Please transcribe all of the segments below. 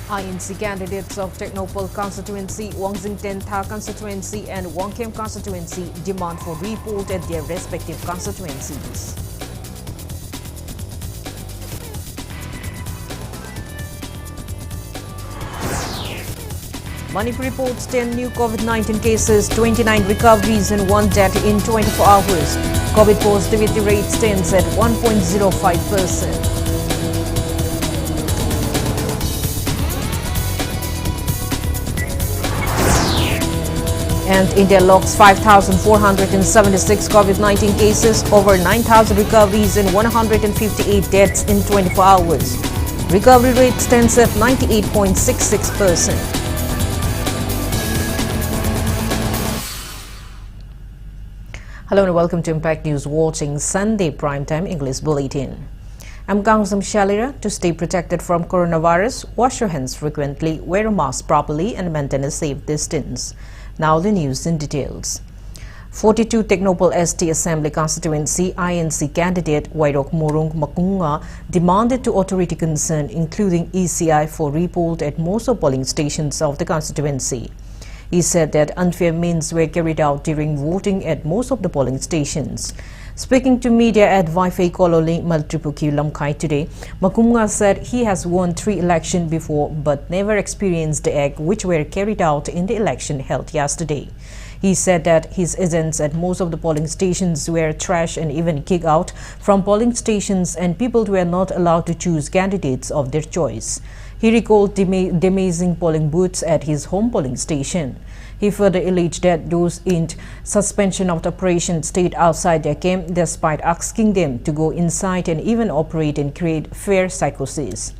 INC candidates of Technopol constituency, Wangzingten Tha constituency and Wangkem constituency demand for report at their respective constituencies. Manipur reports 10 new COVID-19 cases, 29 recoveries and 1 death in 24 hours. COVID positivity rate stands at 1.05%. And India logs 5,476 COVID-19 cases, over 9,000 recoveries and 158 deaths in 24 hours. Recovery rate stands at 98.66%. Hello and welcome to Impact News watching Sunday Primetime English Bulletin. I'm KANGUJAM SHELLYRA. To stay protected from coronavirus, wash your hands frequently, wear a mask properly and maintain a safe distance. Now the news in details. 42 Technopol ST Assembly Constituency INC candidate Wairok Morung Makunga demanded to authority concerned, including ECI, for report at most of polling stations of the constituency. He said that unfair means were carried out during voting at most of the polling stations. Speaking to media at Wi-Fi Kololi Maltripuki Lamkai today, Makunga said he has won 3 elections before but never experienced the act which were carried out in the election held yesterday. He said that his agents at most of the polling stations were trashed and even kicked out from polling stations, and people were not allowed to choose candidates of their choice. He recalled demising polling booths at his home polling station. He further alleged that those in suspension of the operation stayed outside their camp despite asking them to go inside and even operate and create fear psychosis.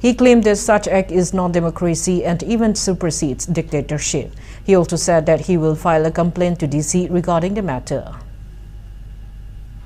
He claimed that such act is not democracy and even supersedes dictatorship. He also said that he will file a complaint to DC regarding the matter.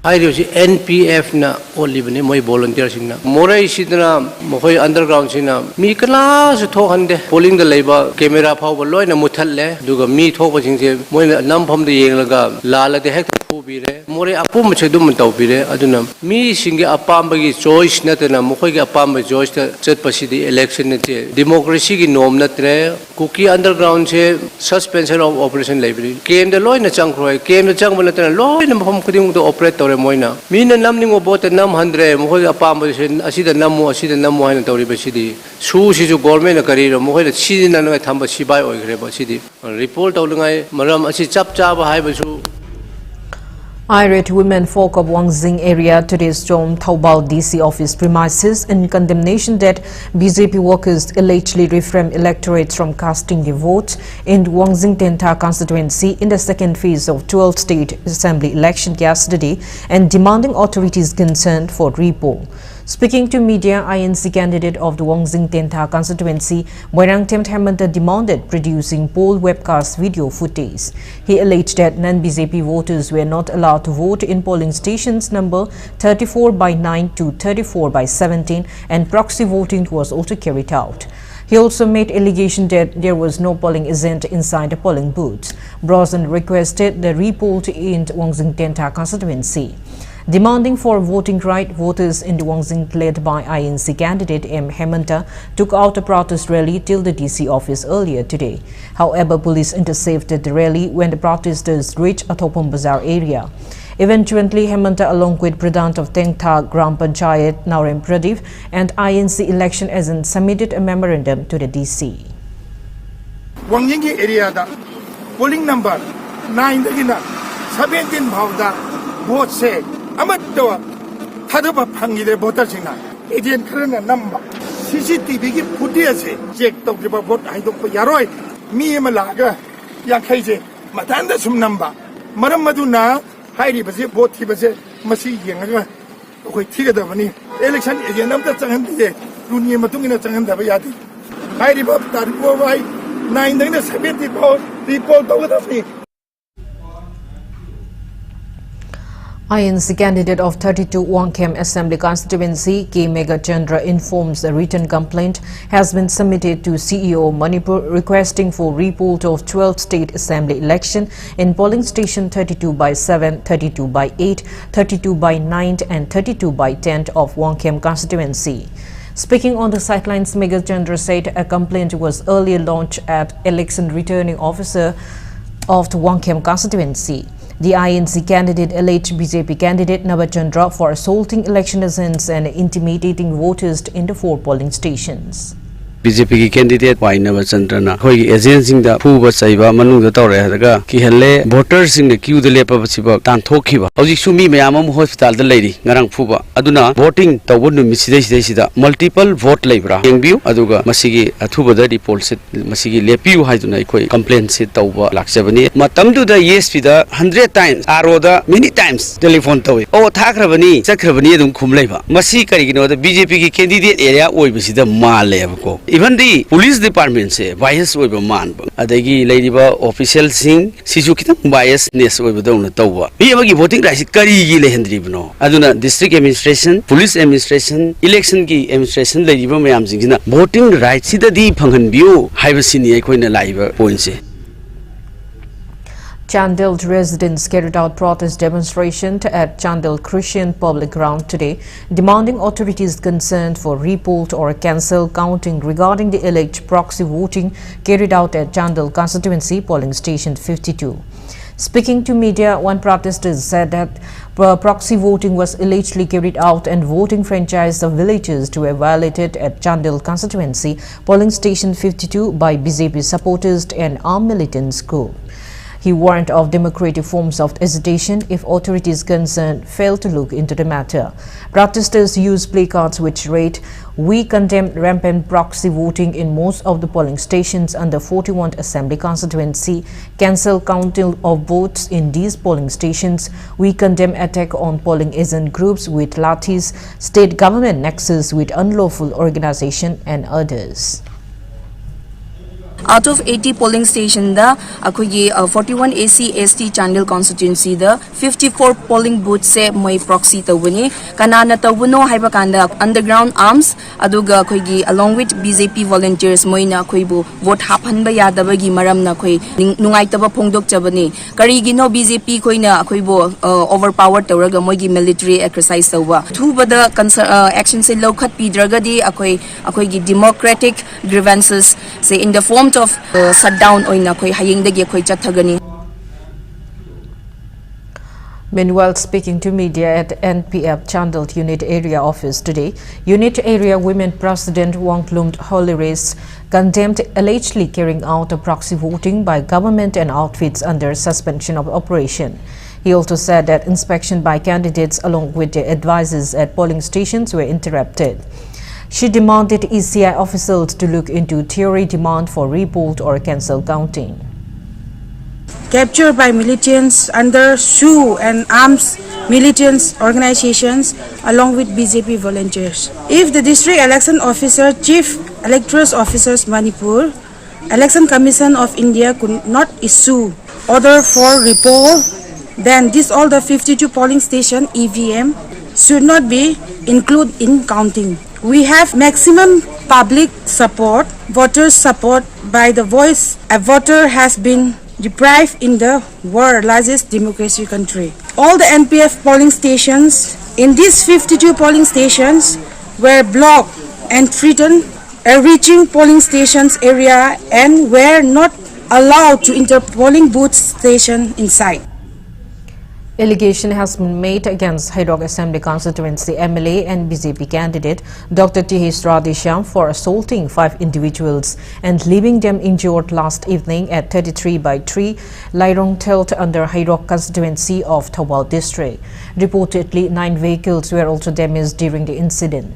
NPF na only bane moi volunteer singna morai sidna mohoi underground sina mi kana su thokande polling da leiba camera phau ba loina muthalle duga mi thokba singse moi nam pham de yenglaga lala de hek bire morai apum chedum taw bire aduna mi singe apamba gi choice natena mohoi gi apamba choice ta chat pasidi election ne che democracy gi norm natre cookie underground che suspension of operation library kem de loina changkroi kem de chang banatena loina pham khuding to operate moina mina namning obot nam 100 mohoi apamba sen asida namu haina tawri basidi su si ju government na kari ro mohoi si na na thamba sibai oi gre ba sidi report tawlungai maram asi chap cha ba hai basu. Irate women folk of Wangzing area today stormed Thaubal DC office premises in condemnation that BJP workers allegedly refrained electorates from casting their votes in Wangzingten Tha constituency in the second phase of 12th State Assembly election yesterday and demanding authorities concerned for repoll. Speaking to media, INC candidate of the Wangzingten Tha constituency, Wairangtem Hemanta demanded producing poll webcast video footage. He alleged that non-BJP voters were not allowed to vote in polling stations number 34/9 to 34/17 and proxy voting was also carried out. He also made allegation that there was no polling agent inside the polling booths. Brosnan requested the repoll in Wangzingten Tha constituency. Demanding for voting right, voters in the Wangzing led by INC candidate M. Hemanta took out a protest rally till the DC office earlier today. However, police intercepted the rally when the protesters reached Athopam Bazaar area. Eventually, Hemanta along with Pradhan of Tengtha Gram Panchayat Naurem Pradeep and INC election agent submitted a memorandum to the DC. Wanging area da polling number 9 dagina 17 bhavda vote say Amato Hadaba Pangile Botasina, Indian Karana number CCTV footage check to the vote I don't put Yaroi, me Malaga, Yakaze, Matanda some number, Maramaduna, Heidi Base, both Tibase, Masi Yanga, Tigadavani, election is the number Sangande, Dunia Matungina Sangandabayati. Heidi Bob Tarkovai, 970 people told me. INC candidate of 32 Wangkem Assembly constituency, K. Mega Chandra, informs a written complaint has been submitted to CEO Manipur requesting for repoll of 12th State Assembly election in polling station 32/7, 32/8, 32/9 and 32/10 of Wangkem constituency. Speaking on the sidelines, Mega Chandra said a complaint was earlier launched at election returning officer of the Wangkhem constituency. The INC candidate alleged BJP candidate Navachandra for assaulting election agents and intimidating voters in the 4 polling stations. BJP candidate why Navachandra hoi agency da phuba saiba manung da tawre hadaga ki helle voters in the queue the lepa basiba tan thokhiba hoji sumi mayam am hospital da leiri ngarang phuba aduna voting tawun nu misidai sida multiple vote leibra yengbiu aduga masigi athuba da poll set masigi lepiu haiduna ikoi complaint set tawba laksabani matam du da ESP da 100 times aro da many times telephone tawi o thakrabani chakrabani adum khumleiba masi karigino da BJP ki candidate area oibisida male ko even the police department say bias over man adagi ladiba official sing sisu kitang biasness over dawna tawwa bi voting right kari gi lehendribno aduna district administration police administration election ki administration ladiba mayam singina voting right sida di phanghan biu haibasini ekoina laiba point se. Chandel residents carried out protest demonstration at Chandel Christian Public Ground today, demanding authorities concerned for repoll or cancel counting regarding the alleged proxy voting carried out at Chandel constituency polling station 52. Speaking to media, one protester said that proxy voting was allegedly carried out and voting franchise of villagers were violated at Chandel constituency polling station 52 by BJP supporters and armed militants group. He warned of democratic forms of hesitation if authorities concerned fail to look into the matter. Protesters used placards which read, "We condemn rampant proxy voting in most of the polling stations under 41st Assembly constituency, cancel counting of votes in these polling stations. We condemn attack on polling agent groups with lathis, state government nexus with unlawful organization and others." Out of 80 polling station, the 41 AC ST Chandel constituency, the 54 polling booths say my proxy tawuni kanana tawuno haibakanda underground arms aduga koigi along with BJP volunteers moina koibu vote hapan ba yadabagi maram na koi nungaitaba phongdok chabani karigino BJP koina koibo overpowered tawraga moigi military exercise tawa thubada action se lokhat pidragadi akoigi democratic grievances say in the form of shutdown oina koi hayingdagi koi chathagani. Meanwhile, speaking to media at NPF Chandel Unit Area Office today, Unit Area Women President Wangklum Holiris condemned allegedly carrying out a proxy voting by government and outfits under suspension of operation. He also said that inspection by candidates along with their advisors at polling stations were interrupted. She demanded ECI officials to look into theory demand for repoll or cancel counting. Captured by militants under SHU and arms militants organizations along with BJP volunteers. If the district election officer, chief electoral officers Manipur, Election Commission of India could not issue order for repoll, then all the 52 polling station EVM should not be included in counting. We have maximum public support, voters support by the voice. A voter has been deprived in the world largest democracy country. All the NPF polling stations in these 52 polling stations were blocked and threatened reaching polling stations area and were not allowed to enter polling booth station inside. Allegation has been made against Haidok Assembly constituency MLA and BJP candidate Dr. T.H. Radhesham for assaulting 5 individuals and leaving them injured last evening at 33/3 Lairong Telt under Haidok constituency of Thawal district. Reportedly, 9 vehicles were also damaged during the incident.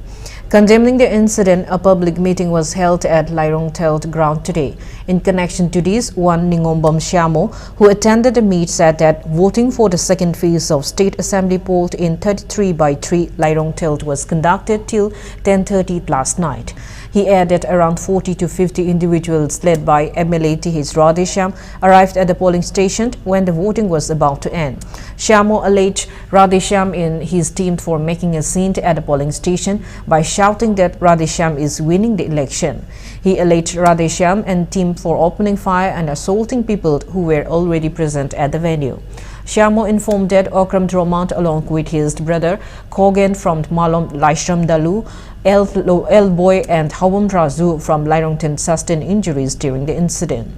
Condemning the incident, a public meeting was held at Lairong Telt ground today. In connection to this, one Ningombam Shamo, who attended the meet, said that voting for the second phase of State Assembly poll in 33/3 Lairong Telt was conducted till 10:30 last night. He added around 40 to 50 individuals led by MLA T.H. Radhesham arrived at the polling station when the voting was about to end. Shamo alleged Radhesham and his team for making a scene at the polling station by shouting that Radhesham is winning the election. He alleged Radhesham and team for opening fire and assaulting people who were already present at the venue. Shamo informed that Okram Dromant along with his brother Kogan from Malom Laishram Dalu Elboy and Hawam Razu from Lairongton sustained injuries during the incident.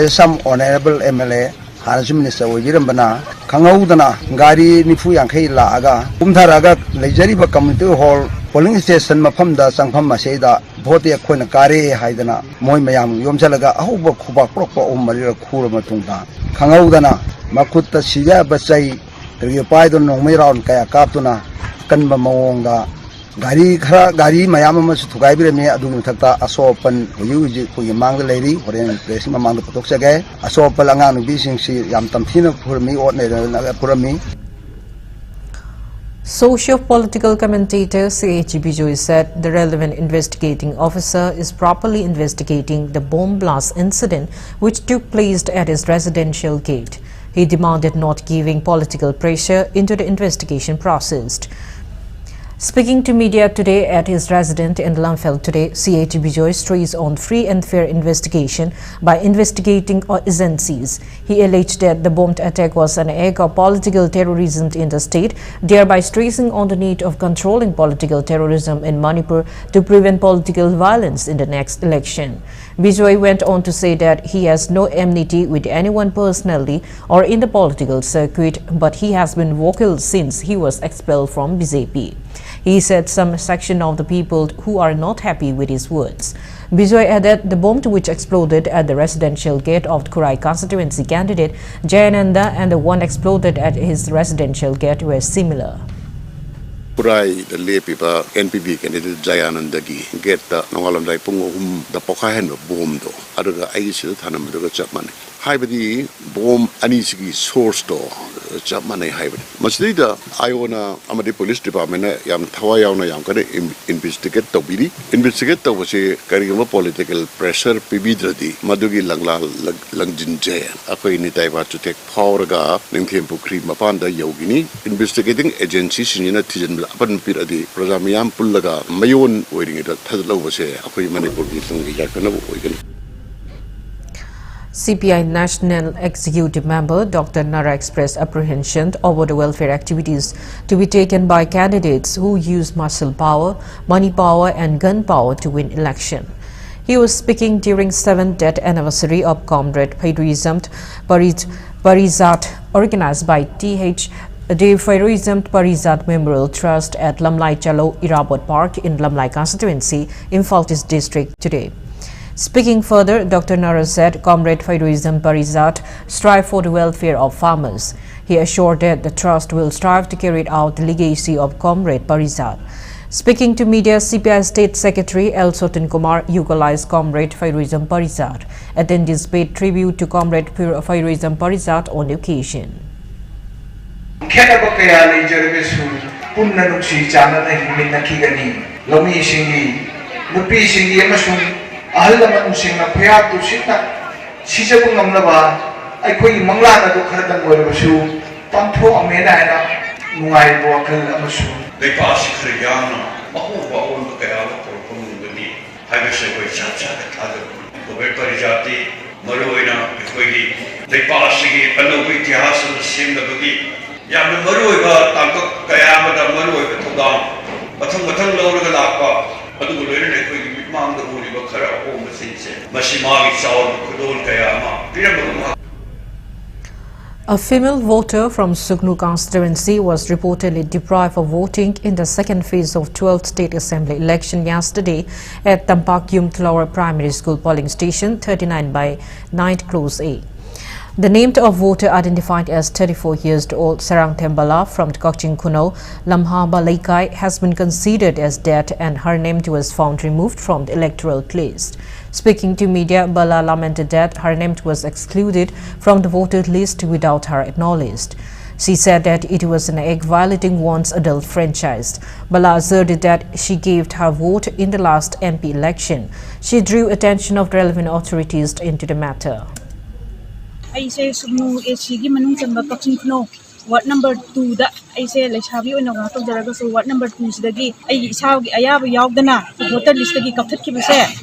Some honorable MLA Haraj Minister Wajirambana, Kangaudana, Gari Nifu Yankei Laga, Umtaraga, Lejariba Community Hall, polling station Mapamda, Sangpam Maseda, Botia Quinakari, Haidana, Moy Mayam, Yomsalaga, Ahuba Kuba Propo Maria Kura Matunga, Kangaudana, Makuta Shia Basai, Ryopaido no Miran Kaya Kaptuna, Kanba Mawonga. Gari Mayama to Gabriel me Adun Tata, a sopan, Uji, who you mang the lady, or in placing among the Potoxage, a sopalangan, bising she, Yam Tamtina for me, or for me. Socio-political commentator C.H. Bijoy said the relevant investigating officer is properly investigating the bomb blast incident which took place at his residential gate. He demanded not giving political pressure into the investigation process. Speaking to media today at his residence in Lamphel today, C.H. Bijoy stressed on free and fair investigation by investigating agencies. He alleged that the bombed attack was an act of political terrorism in the state, thereby stressing on the need of controlling political terrorism in Manipur to prevent political violence in the next election. Bijoy went on to say that he has no enmity with anyone personally or in the political circuit, but he has been vocal since he was expelled from BJP. He said some section of the people who are not happy with his words. Bijoy added the bomb which exploded at the residential gate of the Kurai constituency candidate Jayananda and the one exploded at his residential gate were similar. Kurai the Lepipa NPP candidate Jayananda gi get the Nangalam Dai Pungo the Pokahan bomb do. Aduga Aisha Hanam Duga Chapman. Hybrid bomb Anisiki source door Chapman hybrid. Masida Iona Amadi Police Department Yam Tawayana Yamka investigate the Bidi. Investigate the was a carrying political pressure Pibidradi, Madugi Langla Langjin Jay. Akway ni Taiwa to take power ga Nimkempu Cream Mapanda Yogini, investigating agencies in Tijan Lapan Piradi, Prozamiam Pulaga, Mayon waiting at Tadlo was a Akway Manipuri Yakana. CPI National Executive Member Dr. Nara expressed apprehension over the welfare activities to be taken by candidates who use muscle power, money power and gun power to win election. He was speaking during 7th death anniversary of Comrade Fairuizam Parizat organized by the Fairuizam Parizat Memorial Trust at Lamlai Chalo Irabot Park in Lamlai constituency, Imphal district today. Speaking further, Dr. Nara said Comrade Fairuizam Parizat strive for the welfare of farmers. He assured that the trust will strive to carry out the legacy of Comrade Parizat. Speaking to media, CPI State Secretary L. Sotin Kumar eulogized Comrade Fairuizam Parizat, attending paid tribute to Comrade Fairuizam Parizat on the occasion. Ahalaman singna phaya tu sitna sijabu ngamlaba aikoi manglana do kharadan oibasu pantho amena ina nungai bo akal amasu they pass khriyan mahu ba on kaya porpon ngani haibese koi chacha ka go be parijati maroina aikoi they pass gi panu itihas sim da gi yam maroi ba tangko kaya ma da maroi ba thoda mathang lawra lakpa adu loire ne koi A female voter from Sugnu constituency was reportedly deprived of voting in the second phase of 12th State Assembly election yesterday at Tampakyum Tlaura Primary School polling station 39 by 9 Close A. The named of voter identified as 34 years old Sarang Thembala from Kokching Kuno, Lamhaba Laikai has been considered as dead and her name was found removed from the electoral list. Speaking to media, Bala lamented that her name was excluded from the voter list without her acknowledged. She said that it was an act violating one's adult franchise. Bala asserted that she gave her vote in the last MP election. She drew attention of relevant authorities into the matter. I say Sugnu SG Manung Chamba Kokching Kuno. What number 2 that I say let's have you in a lot of the so what number 2 is the gate. I have Yagdana, the voter list the Kapaki,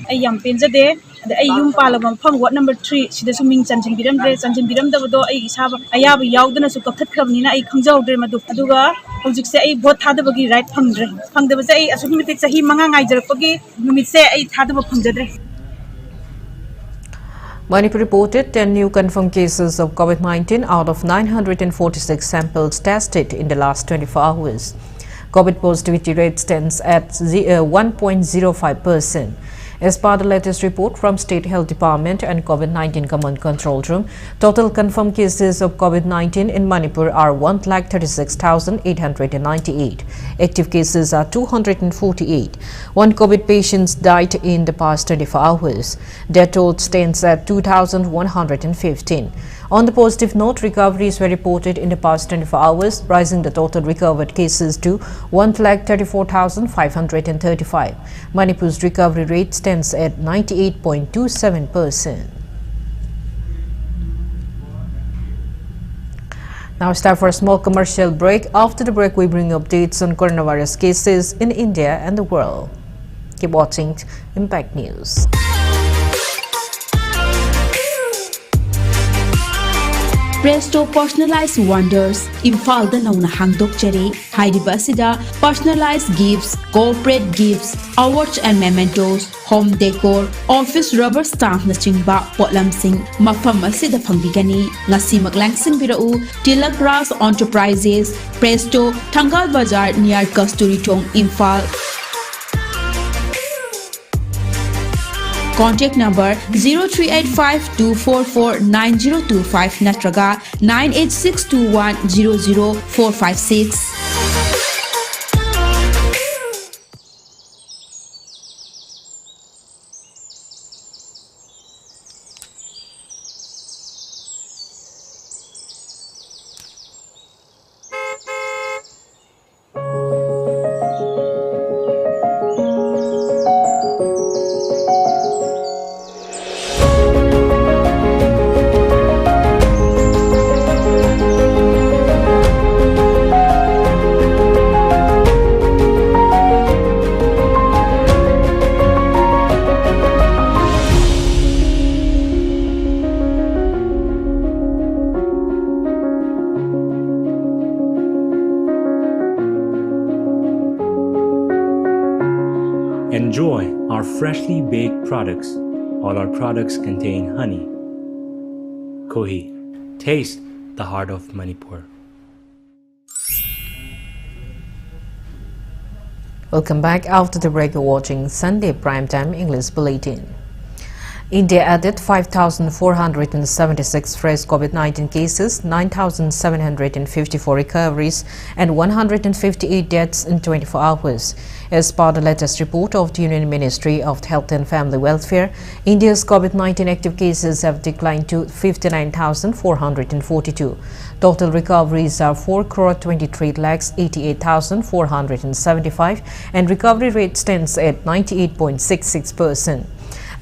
I am Pinza there. ꯑꯗ ꯑꯩ ꯌꯨꯝ ꯄꯥꯜꯂꯕ ꯃꯐꯝ ward number 3 ꯁꯤꯗꯁꯨ ꯃꯤꯡ ꯆꯟꯁꯤꯟꯕꯤꯔꯝꯗꯕꯗꯣ ꯑꯩ ꯏꯁꯥꯕ ꯑꯌꯥꯕ ꯌꯥꯎꯗꯅꯁꯨ ꯀꯛꯊꯠꯈ꯭ꯔꯕꯅꯤꯅ ꯑꯩ ꯈꯪꯖꯍꯧꯗ꯭ꯔꯦ ꯃꯗꯨ ꯑꯗꯨꯒ ꯍꯧꯖꯤꯛꯁꯦ ꯑꯩ vote ꯊꯥꯗꯕꯒꯤ ꯔꯥꯏꯠ ꯐꯪꯗꯕꯁꯦ ꯑꯩ ꯑꯁꯨꯛꯀꯤ ꯃꯇꯤꯛ ꯆꯍꯤ 5 ꯉꯥꯏꯖꯔꯛꯄꯒꯤ ꯅꯨꯃꯤꯠꯁꯦ ꯑꯩ ꯊꯥꯗꯕ ꯐꯪꯖꯗ꯭ꯔꯦ. Manipur reported 10 new confirmed cases of COVID-19 out of 946 samples tested in the last 24 hours. COVID positivity rate stands at 1.05%. As per the latest report from State Health Department and COVID-19 Command Control Room, total confirmed cases of COVID-19 in Manipur are 136,898. Active cases are 248. One COVID patient died in the past 24 hours. Death toll stands at 2,115. On the positive note, recoveries were reported in the past 24 hours, rising the total recovered cases to 134,535. Manipur's recovery rate stands at 98.27%. Now it's time for a small commercial break. After the break, we bring updates on coronavirus cases in India and the world. Keep watching Impact News. Presto Personalized Wonders Imphal da nauna hangdok jare hairiba asida personalized gifts, corporate gifts, awards and mementos, home decor, office rubber stamp na chingba potlam sing mafam asida phangbigani ngasi maglangsing birau Tilak Ras Enterprises Presto Thangal Bazar near Kasturi Thong Imphal. Contact number 0385-244-9025 natraga 98621-00456. Enjoy our freshly baked products. All our products contain honey. Kohi, taste the heart of Manipur. Welcome back. After the break, you're watching Sunday Primetime English Bulletin. India added 5,476 fresh COVID-19 cases, 9,754 recoveries, and 158 deaths in 24 hours. As per the latest report of the Union Ministry of Health and Family Welfare, India's COVID-19 active cases have declined to 59,442. Total recoveries are 4,23,88,475, and recovery rate stands at 98.66%.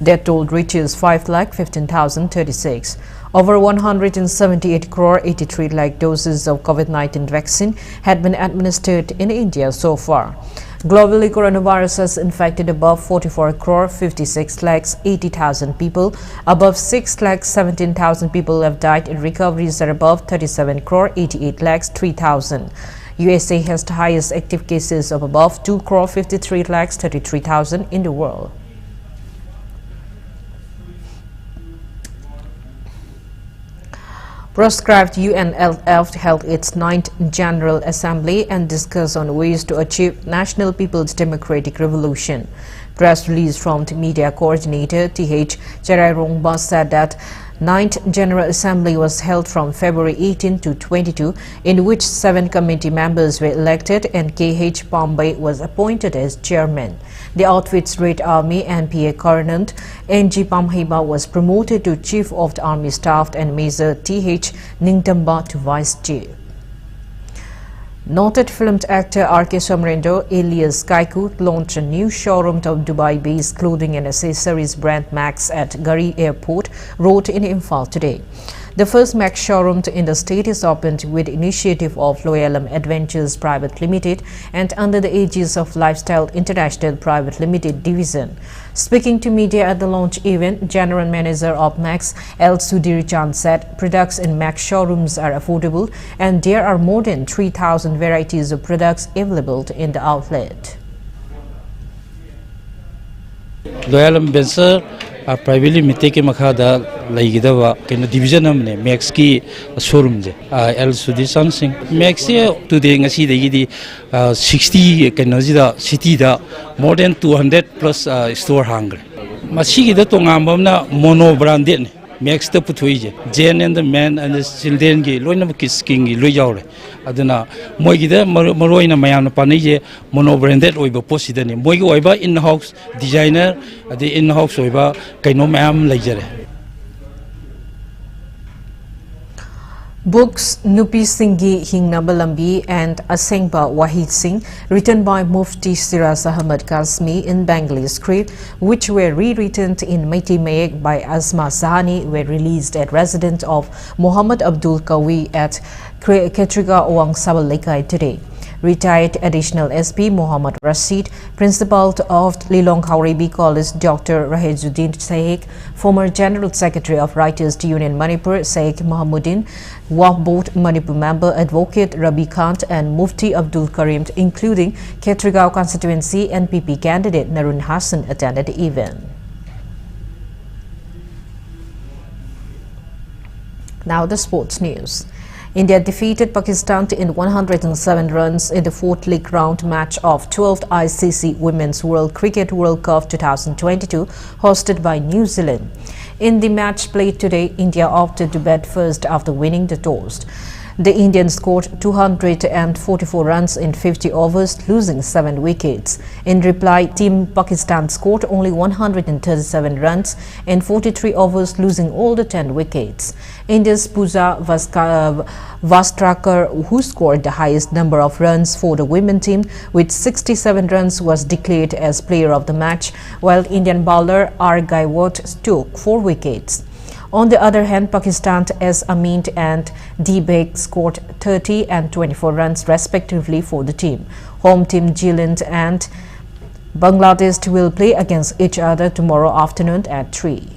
Death toll reaches 5,15,036. Over 178 crore 83 lakh doses of COVID-19 vaccine had been administered in India so far. Globally, coronavirus has infected above 44 crore 56 lakhs 80,000 people. Above 6 lakhs 17,000 people have died, and recoveries are above 37 crore 88 lakhs 3,000. USA has the highest active cases of above 2 crore 53 lakhs 33,000 in the world. Proscribed UNLF held its 9th General Assembly and discussed on ways to achieve National People's Democratic Revolution. Press release from the media coordinator T.H. Cherairongba said that 9th General Assembly was held from February 18 to 22, in which 7 committee members were elected and K.H. Bombay was appointed as chairman. The outfit's Red Army NPA Coronant N.G. Pamhiba was promoted to Chief of the Army Staff and Major T.H. Ningtamba to Vice Chief. Noted film actor R.K. Somrendo alias Kaiku launched a new showroom of Dubai-based clothing and accessories brand Max at Gari Airport Road in Imphal today. The first Max showroom in the state is opened with initiative of Loyalam Adventures Private Limited and under the aegis of Lifestyle International Private Limited Division. Speaking to media at the launch event, General Manager of Max, L. Sudhir said products in Max showrooms are affordable and there are more than 3,000 varieties of products available in the outlet. Loyalam Adventures Private Limited के मखादा लाइगिदवा केनो division हमने Max की showroom जे L. Sudhir Singh Max ये today ngasi देगी 60 केनो जिदा city दा more than 200 plus store hanger मसी की दा तो गांबमना mono branded ने Max दा पुथुई जे Jane and the Man and the Children की लोई ना किस king की लोई जाओ रे अदना मोई की दा मरोई ना मयाम ना पानी जे mono branded ओई बा पोसी दा ने मोई की ओई बा in house designer अदे in house ओई बा कईनो मयाम लाई जरे Books Nupi Singhi Hingnaba Lambi and Asengba Wahid Singh, written by Mufti Siraz Ahmad Kazmi in Bengali script, which were rewritten in Meitei Mayek by Azma Sahani, were released at residence of Muhammad Abdul Kawi at Ketriga Owang Sabalekai today. Retired Additional SP Muhammad Rashid, Principal of Lilong Khawrebi College Dr. Rahezuddin Sheikh, former General Secretary of Writers Union Manipur Sheikh Mahamuddin, Waqf Board Manipur member Advocate Rabi Kant and Mufti Abdul Karim, including Ketrigao constituency NPP candidate Narun Hassan, attended the event. Now the sports news. India defeated Pakistan in 107 runs in the fourth league round match of 12th ICC Women's World Cricket World Cup 2022 hosted by New Zealand. In the match played today, India opted to bat first after winning the toss. The Indians scored 244 runs in 50 overs, losing 7 wickets. In reply, Team Pakistan scored only 137 runs in 43 overs, losing all the 10 wickets. India's Pooja Vastrakar, who scored the highest number of runs for the women team with 67 runs, was declared as player of the match, while Indian bowler R. Gaiwat took 4 wickets. On the other hand, Pakistan's S. Amin and D. Beg scored 30 and 24 runs respectively for the team. Home team Zealand and Bangladesh will play against each other tomorrow afternoon at 3.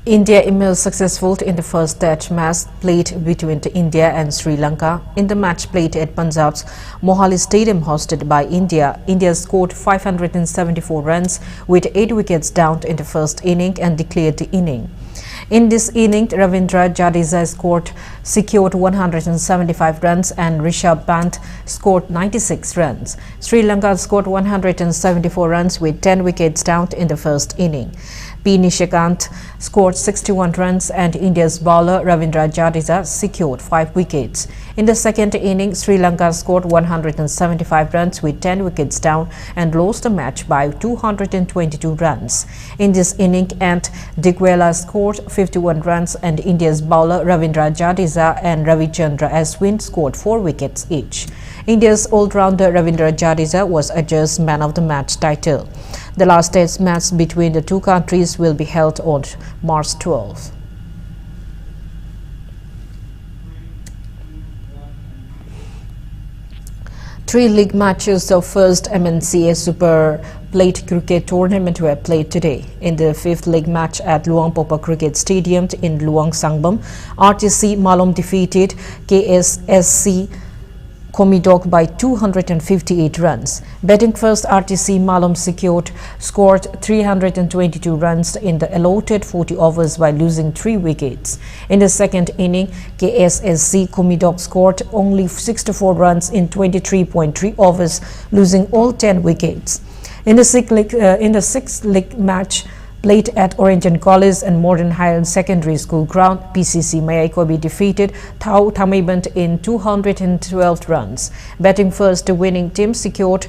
India emerged successful in the first test match played between India and Sri Lanka. In the match played at Punjab's Mohali Stadium hosted by India, India scored 574 runs with 8 wickets down in the first inning and declared the inning. In this inning, Ravindra Jadeja secured 175 runs and Rishabh Pant scored 96 runs. Sri Lanka scored 174 runs with 10 wickets down in the first inning. P. Nishikant scored 61 runs and India's bowler Ravindra Jadeja secured 5 wickets. In the second inning, Sri Lanka scored 175 runs with 10 wickets down and lost the match by 222 runs. In this inning, Ant Dikwela scored 51 runs and India's bowler Ravindra Jadeja and Ravichandra Ashwin scored 4 wickets each. India's all-rounder Ravindra Jadeja was adjudged man of the match title. The last test match between the two countries will be held on March 12. Three league matches of first MNCA Super Plate Cricket Tournament were played today. In the fifth league match at Luang Popa Cricket Stadium in Luang Sangbam, RTC Malom defeated KSSC Komidok by 258 runs. Batting first, RTC Malom scored 322 runs in the allotted 40 overs by losing 3 wickets. In the second inning, KSSC Komidok scored only 64 runs in 23.3 overs, losing all 10 wickets. In the sixth league match played at Orange College and Modern Highland Secondary School ground, PCC Mayaikobi defeated Thau Thamibant in 212 runs. Batting first, the winning team secured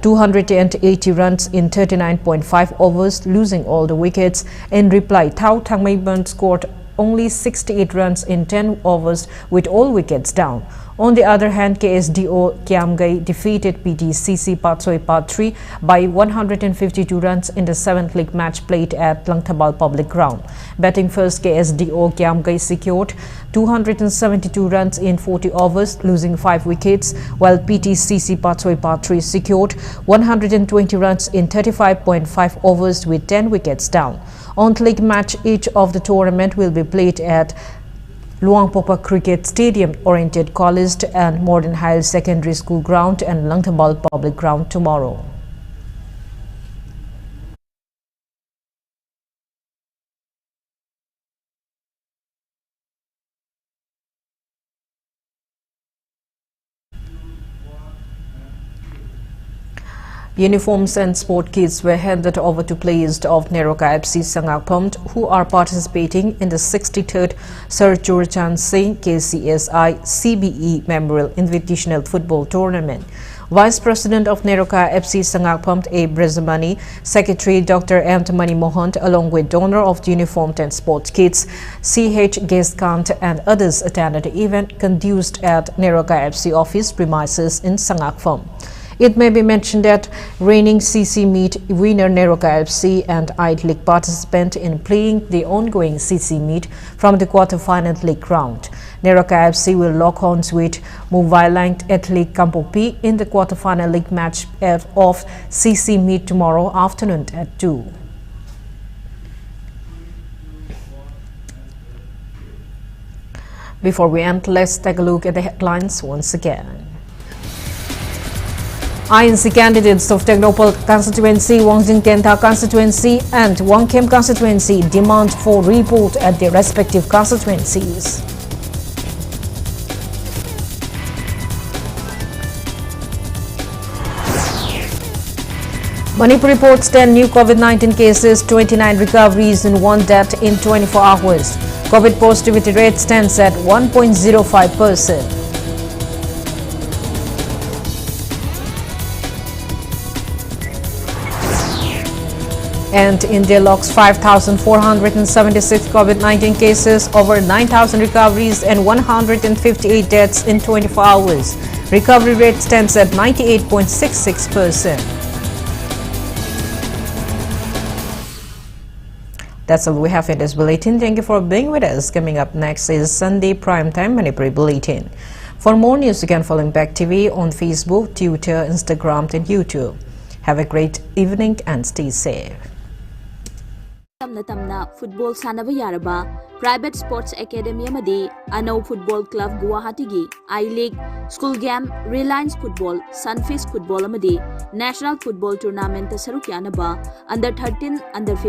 280 runs in 39.5 overs, losing all the wickets. In reply, Thau Thamibant scored only 68 runs in 10 overs with all wickets down. On the other hand, KSDO Kiamgai defeated PTCC Patsoi Part 3 by 152 runs in the 7th league match played at Langthabal Public Ground. Batting first, KSDO Kiamgai secured 272 runs in 40 overs, losing 5 wickets, while PTCC Patsoi Part 3 secured 120 runs in 35.5 overs with 10 wickets down. On the league match, each of the tournament will be played at Luangpopa Cricket Stadium, Oriented College and Modern Higher Secondary School Ground and Langthabal Public Ground tomorrow. Uniforms and sport kits were handed over to players of Neroka FC Sangakpam who are participating in the 63rd Sir Churachan Singh KCSI CBE Memorial Invitational Football Tournament. Vice President of Neroka FC Sangakpam A. Brazamani, Secretary Dr. Anthony Mohant, along with donor of the uniform and sports kits, C.H. Geskant and others attended the event conducted at Neroka FC office premises in Sangakpam. It may be mentioned that reigning CC meet winner Neroka FC and I-League participant in playing the ongoing CC meet from the quarter-final league round. Neroka FC will lock horns with Muvailang Athletic Kampopi in the quarter-final league match of CC meet tomorrow afternoon at 2. Before we end, let's take a look at the headlines once again. INC candidates of Technopol constituency, Wangjing Kenta constituency and Wangkem constituency demand for report at their respective constituencies. Manipur reports 10 new COVID-19 cases, 29 recoveries and 1 death in 24 hours. COVID positivity rate stands at 1.05%. And India logs 5,476 COVID-19 cases, over 9,000 recoveries and 158 deaths in 24 hours. Recovery rate stands at 98.66%. That's all we have in this bulletin. Thank you for being with us. Coming up next is Sunday Primetime Manipuri Bulletin. For more news, you can follow Impact TV on Facebook, Twitter, Instagram and YouTube. Have a great evening and stay safe. Tamna football sanaba yaraba private sports academy amadi Anau football club Guwahati gi I-League school game Reliance football Sunfish football amadi national football tournament saruk yanaba under 13 under 15